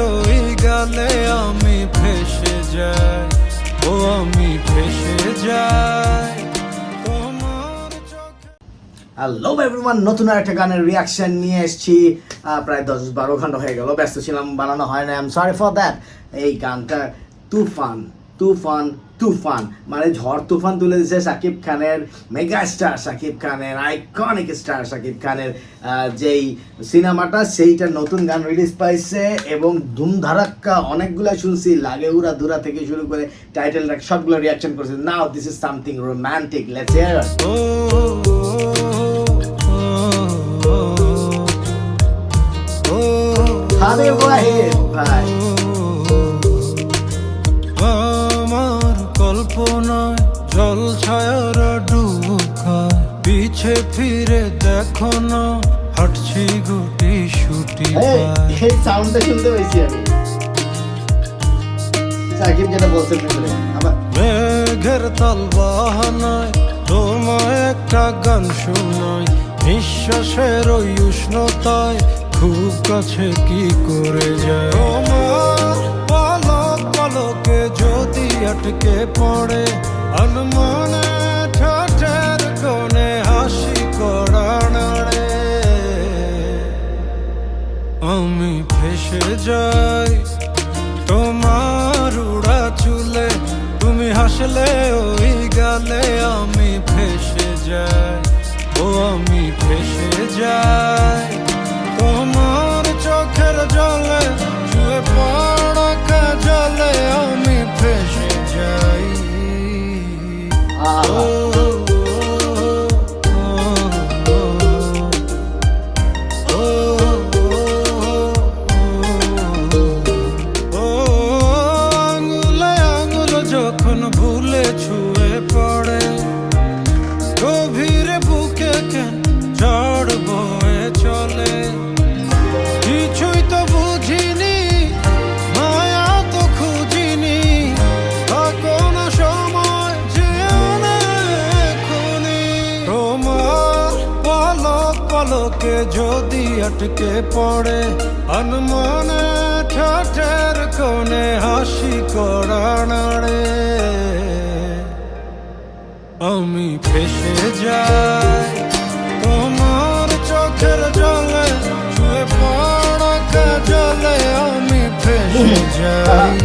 ওই গালে আমি ফেসে যাই, ও আমি ফেসে যাই তোমার চোখে। হ্যালো এভরিওয়ান, নতুন একটা গানের রিয়াকশন নিয়ে এসেছি। প্রায় 10-12 ঘন্টা হয়ে গেল, ব্যস্ত ছিলাম, বানানো হয় না, I am sorry for that. এই গানটা তুফান তুফান তুফান মানে ঝড় তুফান তুলে দিয়েছে শাকিব খানের, মেগা স্টার শাকিব খানের, আইকনিক স্টার শাকিব খানের যেই সিনেমাটা, সেইটা নতুন গান রিলিজ পাইছে এবং ধুমধারাক্কা অনেকগুলো শুনছি, লাগে উড়া দুরা থেকে শুরু করে টাইটেল ট্র্যাক সবগুলো রিয়াকশন করছে। Now this is something romantic, let's hear. Habib Wahid ভাই, আমার কল্পনায় জল ছায়ার ডুব খায়, পিছে ফিরে দেখো না হাঁটছি গুটি শুটি পায়। এই সাউন্ডটা শুনতে পেয়েছি আমি, সাকিব যেটা বলছে ভিতরে আবার। মেঘের তাল বাহানায় তোমায় একটা গান শোনাই, নিঃশ্বাসের ওই উষ্ণতায় খুব কাছে কি করে যায়। তোমার পলক পলকে যদি আটকে পড়ে, আনমনে ঠোঁটের কোণে হাসি করা নাড়ে, আমি ফেসে যাই তোমার উড়া চুলে, তুমি হাসলে ওই গালে আমি ফেসে যাই, ও আমি ফেসে যাই তোমার চোখের জলে, ছুঁয়ে পড়া কাজলে আমি ফেসে যাই। ও যখন ভুলে ছুঁয়ে পড়ে, গভীরে বুকে কেন ঝড় বয়ে চলে, কিছুই তো বুঝিনি, মায়া তো খুঁজিনি, কোন সময় যে অনেকক্ষণে তোমার পলক পলকে যদি আটকে পড়ে, আনমনে ঠোঁটের কোণে হাসি করা নাড়ে, আমি ফেসে যাই তোমার চোখের জলে, ছুঁয়ে পড়া কাজলে আমি ফেসে যাই।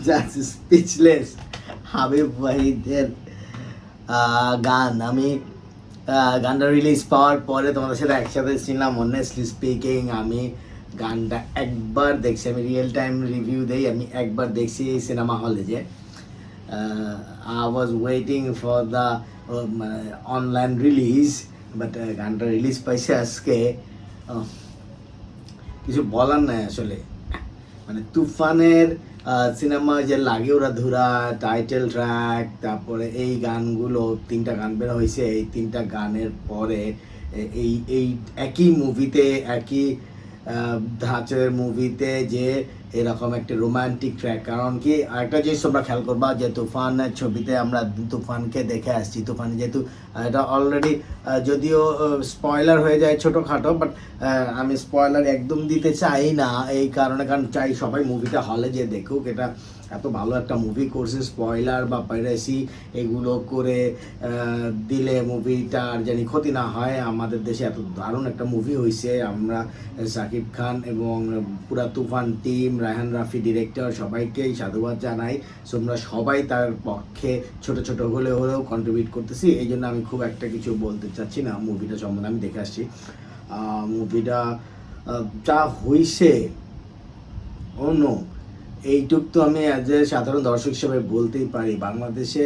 Just speechless. হাবিব ওয়াহিদের গান, আমি গানটা রিলিজ পাওয়ার পরে তোমাদের সাথে একসাথে ছিলাম। অনেস্টলি স্পিকিং, আমি গানটা একবার দেখছি, আমি রিয়েল টাইম রিভিউ দেই, আমি একবার দেখছি এই সিনেমা হলে, যে I was waiting for the online release, but গানটা রিলিজ পাইছে আজকে। কিছু বলার নাই আসলে, মানে তুফানের সিনেমা যে লাগে ওরা ধুরা, টাইটেল ট্র্যাক, তারপরে এই গানগুলো, 3টা গান বের হয়েছে, এই 3টা গানের পরে এই একই মুভিতে, একই ধাঁচের মুভিতে যে এরকম একটা রোমান্টিক ট্র্যাক। কারণ কি আরেকটা জিনিস তোমরা খেয়াল করবা, যে তুফানের ছবিতে আমরা তুফানকে দেখে আসছি, তুফান যেহেতু এটা অলরেডি যদিও স্পয়লার হয়ে যায় ছোটোখাটো, বাট আমি স্পয়লার একদম দিতে চাই না, এই কারণে, কারণ চাই সবাই মুভিটা হলে যে দেখুক। এটা এত ভালো একটা মুভি করছে, স্পয়লার বা পাইরেসি এগুলো করে দিলে মুভিটার জানি ক্ষতি না হয়। আমাদের দেশে এত দারুণ একটা মুভি হয়েছে, আমরা শাকিব খান এবং পুরা তুফান টিম, রায়হান রাফি ডিরেক্টর, সবাইকেই সাধুবাদ জানাই। তোমরা সবাই তার পক্ষে ছোট ছোট হলেও কন্ট্রিবিউট করতেছি, এই জন্য আমি খুব একটা কিছু বলতে চাচ্ছি না মুভিটা সম্বন্ধে। আমি দেখে আসছি মুভিটা যা হইছে, অন্য এইটুক তো আমি অ্যাজ এ সাধারণ দর্শক হিসেবে বলতেই পারি, বাংলাদেশে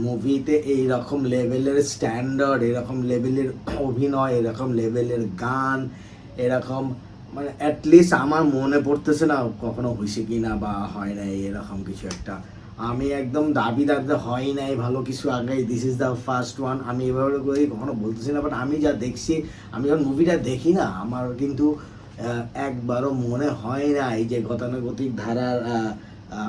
মুভিতে এই রকম লেভেলের স্ট্যান্ডার্ড, এরকম লেভেলের অভিনয়, এরকম লেভেলের গান, এরকম মানে অ্যাটলিস্ট আমার মনে পড়তেছে না কখনো হয়েছে কি না বা হয় নাই এরকম কিছু একটা। আমি একদম দাবি দাবি হয় নাই ভালো কিছু আগে, this is the first one. আমি এভাবে করে কখনো বলতেছি না, বাট আমি যা দেখছি, আমি যখন মুভিটা দেখি না, আমার কিন্তু একবারও মনে হয় না এই যে গতানুগতিক ধারার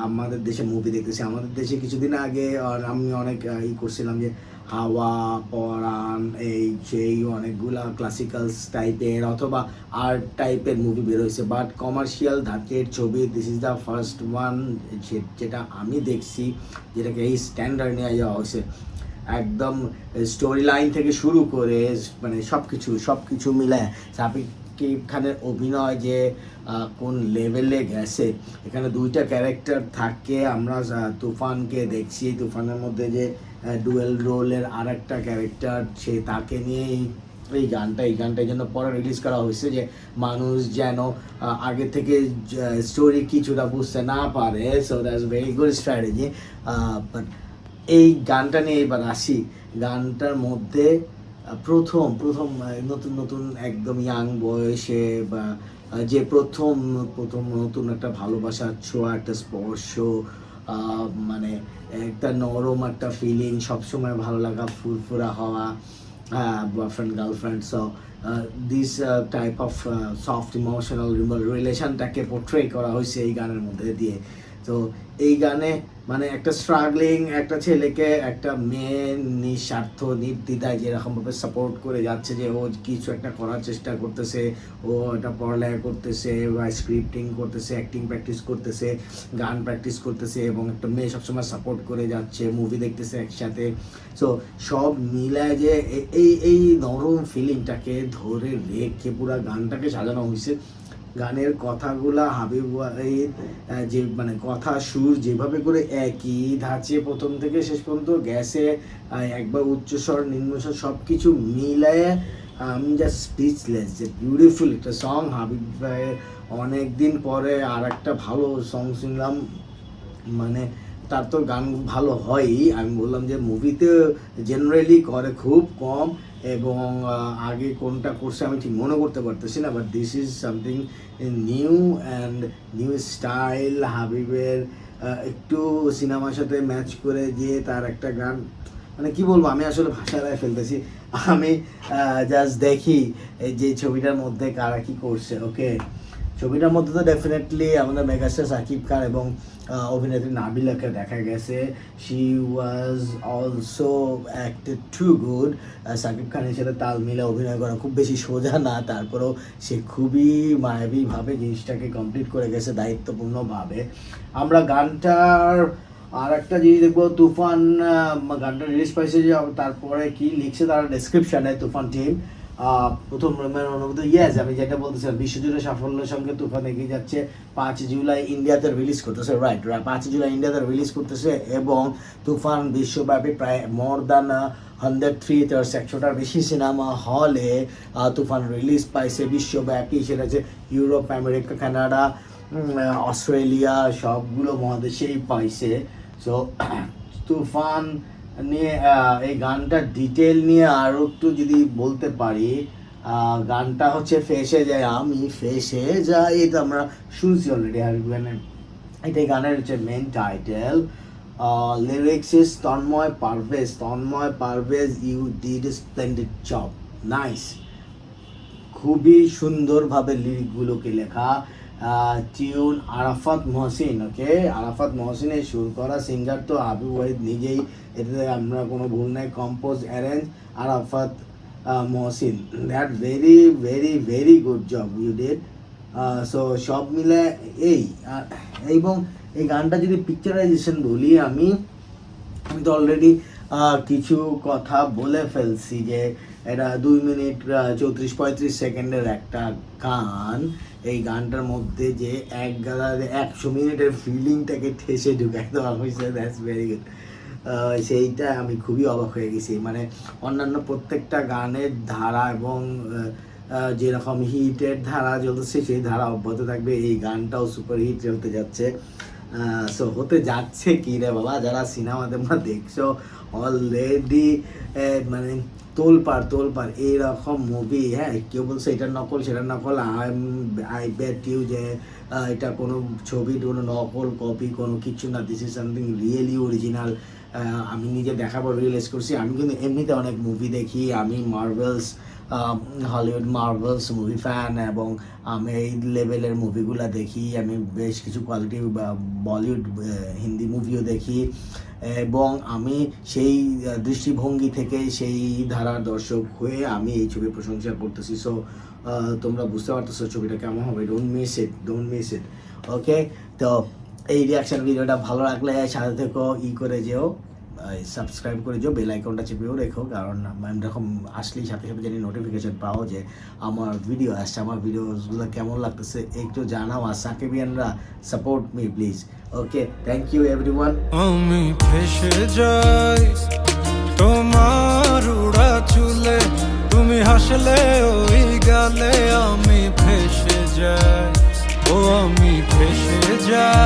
আমাদের দেশে মুভি দেখতেছি। আমাদের দেশে কিছুদিন আগে আমি অনেক করছিলাম যে হাওয়া, পরাণ, এই সেই অনেকগুলা ক্লাসিক্যালস টাইপের অথবা আর্ট টাইপের মুভি বের হয়েছে, বাট কমার্শিয়াল ধাঁচের ছবি this is the first one যেটা আমি দেখছি যেটাকে এই স্ট্যান্ডার্ড নিয়ে যাওয়া হয়েছে। একদম স্টোরি লাইন থেকে শুরু করে মানে সব কিছু মিলে সাকিব খানের অভিনয় যে কোন লেভেলে গেছে। এখানে দুইটা ক্যারেক্টার থাকে, আমরা তুফানকে দেখছি, তুফানের মধ্যে যে ডুয়েল রোলের আর একটা ক্যারেক্টার সে তাকে নিয়ে এই গানটা এই জন্য পরে রিলিজ করা হয়েছে যে মানুষ যেন আগে থেকে স্টোরি কিছুটা বুঝতে না পারে। So that's very good strategy. But এই গানটা নিয়ে এবার আসি। গানটার মধ্যে প্রথম নতুন একদম ইয়াং বয়সে বা যে প্রথম নতুন একটা ভালোবাসার ছোঁয়া, একটা স্পর্শ, মানে একটা নরম একটা ফিলিং, সবসময় ভালো লাগা, ফুরফুরা হওয়া, boyfriend girlfriend. So this type of soft emotional রিলেশনটাকে পোর্ট্রে করা হয়েছে এই গানের মধ্যে দিয়ে। তো এই গানে মানে একটা স্ট্রাগলিং একটা ছেলেকে একটা মেয়ে নিঃস্বার্থ নির্দ্বিধায় যেরকমভাবে সাপোর্ট করে যাচ্ছে, যে ও কিছু একটা করার চেষ্টা করতেছে, ও এটা পড়ালেখা করতেছে বা স্ক্রিপ্টিং করতেছে, অ্যাক্টিং প্র্যাকটিস করতেছে, গান প্র্যাকটিস করতেছে, এবং একটা মেয়ে সবসময় সাপোর্ট করে যাচ্ছে, মুভি দেখতেছে একসাথে। সো সব মিলায় যে এই নরম ফিলিংটাকে ধরে রেখে পুরো গানটাকে সাজানো হয়েছে। গানের কথাগুলা হাবিব ওয়াহিদ যে মানে কথা সুর যেভাবে করে একই ধাঁচে প্রথম থেকে শেষ পর্যন্ত গেছে, একবার উচ্চস্বর নিম্নস্বর সব কিছু মিলায় আমি জাস্ট স্পিচলেস। যে বিউটিফুল একটা সং। হাবিব ভাইয়ের অনেক দিন পরে আর একটা ভালো সং শুনলাম। মানে তার তো গান ভালো হয়ই, আমি বললাম যে মুভিতে জেনারেলি করে খুব কম, এবং আগে কোনটা করছে আমি ঠিক মনে করতে পারতেছি না, but this is something new and new style হাবিবের। একটু সিনেমার সাথে ম্যাচ করে যে তার একটা গান, মানে কি বলবো, আমি আসলে ভাষায় ফেলতেছি। আমি জাস্ট দেখি এই যে ছবিটার মধ্যে কারা কি করছে। ওকে, ছবিটার মধ্যে তো ডেফিনেটলি আমাদের মেগাস্টার সাকিব খান এবং অভিনেত্রী নাবিলাকে দেখা গেছে। She was also acted too good. Shakib খানের সাথে তাল মিলে অভিনয় করা খুব বেশি সোজা না, তারপরেও সে খুবই মায়াবীভাবে জিনিসটাকে কমপ্লিট করে গেছে দায়িত্বপূর্ণভাবে। আমরা গানটার আর একটা জিনিস দেখবো, তুফান গানটা রিলিজ পাইছে যে তারপরে কি লিখছে তারা ডেসক্রিপশানে, তুফান টিম প্রথম অনুভূতি ইয়েস আমি যেটা বলতেছিলাম, বিশ্বজুড়ে সাফল্যের সঙ্গে তুফান এগিয়ে যাচ্ছে। 5 জুলাই ইন্ডিয়াতে রিলিজ করতেছে, রাইট 5 জুলাই ইন্ডিয়াতে রিলিজ করতেছে, এবং তুফান বিশ্বব্যাপী প্রায় মোর দ্যান 103 100টার বেশি সিনেমা হলে তুফান রিলিজ পাইছে বিশ্বব্যাপী। সেটা হচ্ছে ইউরোপ, আমেরিকা, কানাডা, অস্ট্রেলিয়া, সবগুলো মহাদেশেই পাইছে। সো তুফান নিয়ে এই গানটার ডিটেল নিয়ে আরও একটু যদি বলতে পারি, গানটা হচ্ছে ফেসে যায় আমি ফেসে যাই, এটা আমরা শুনছি অলরেডি হাবিব খানের। এটাই গানের হচ্ছে main title. Lyrics is Tanmoy Parvez, you did splendid job, nice. খুবই সুন্দরভাবে লিরিকগুলোকে লেখা। টিউন আরাফাত মহসিন। ওকে, আরাফাত মহসিনের সুর করা, সিঙ্গার তো হাবিব ওয়াহিদ নিজেই, এটাতে আমরা কোনো ভুল নাই, compose arrange Arafat Mohsin. That very very very good job you did. So সব মিলে এই, এবং এই গানটা যদি পিকচারাইজেশন বলি, আমি তো অলরেডি কিছু কথা বলে ফেলছি যে এটা 2 মিনিট 34-35 সেকেন্ডের একটা গান। এই গানটার মধ্যে যে 100 মিনিটের ফিলিংটাকে ঠেসে ঢুকাই দেওয়া হয়েছে, দ্যাটস ভেরি গুড। সেইটা আমি খুবই অবাক হয়ে গেছি। মানে অন্যান্য প্রত্যেকটা গানের ধারা এবং যেরকম হিটের ধারা চলতেছে সেই ধারা অব্যাহত থাকবে, এই গানটাও সুপার হিট চলতে যাচ্ছে। সো হতে যাচ্ছে কি রে বাবা, যারা সিনেমা তোমরা দেখছো অলরেডি, মানে তোলপাড় এইরকম মুভি। হ্যাঁ, কেউ বলছে এটা নকল সেটা নকল, আই বেট ইউ যে এটা কোনো ছবি, কোনো নকল কপি কোনো কিছু না, this is something really original. আমি নিজে দেখাবার রিয়েলাইজ করছি। আমি কিন্তু এমনিতে অনেক মুভি দেখি, আমি Marvels Hollywood Marvels movie fan, এবং আমি এই লেভেলের মুভিগুলো দেখি। আমি বেশ কিছু কোয়ালিটি বলিউড হিন্দি মুভিও দেখি, এবং আমি সেই দৃষ্টিভঙ্গি থেকে সেই ধারার দর্শক হয়ে আমি এই ছবির প্রশংসা করতেছি। সো তোমরা বুঝতে পারতেছো ছবিটা কেমন হবে। Don't miss it. ওকে, তো এই রিয়াকশন ভিডিওটা ভালো লাগলে সাথে থেকেও করে যেও, সাবস্ক্রাইব করে যেও, বেল আইকনটা চেপেও রেখো, কারণ এরকম আসলেই সাথে সাথে জানি নোটিফিকেশন পাও যে আমার ভিডিও আসছে। আমার ভিডিওগুলো কেমন লাগতেছে একটু জানাও, আর সাকিবিয়ানরা support me please. Okay, thank you everyone. আমি ফেসে যাই তোমার উড়া চুলে, তুমি হাসলে ওই গালে। আমি ফেসে যাই, ও আমি ফেসে যাই।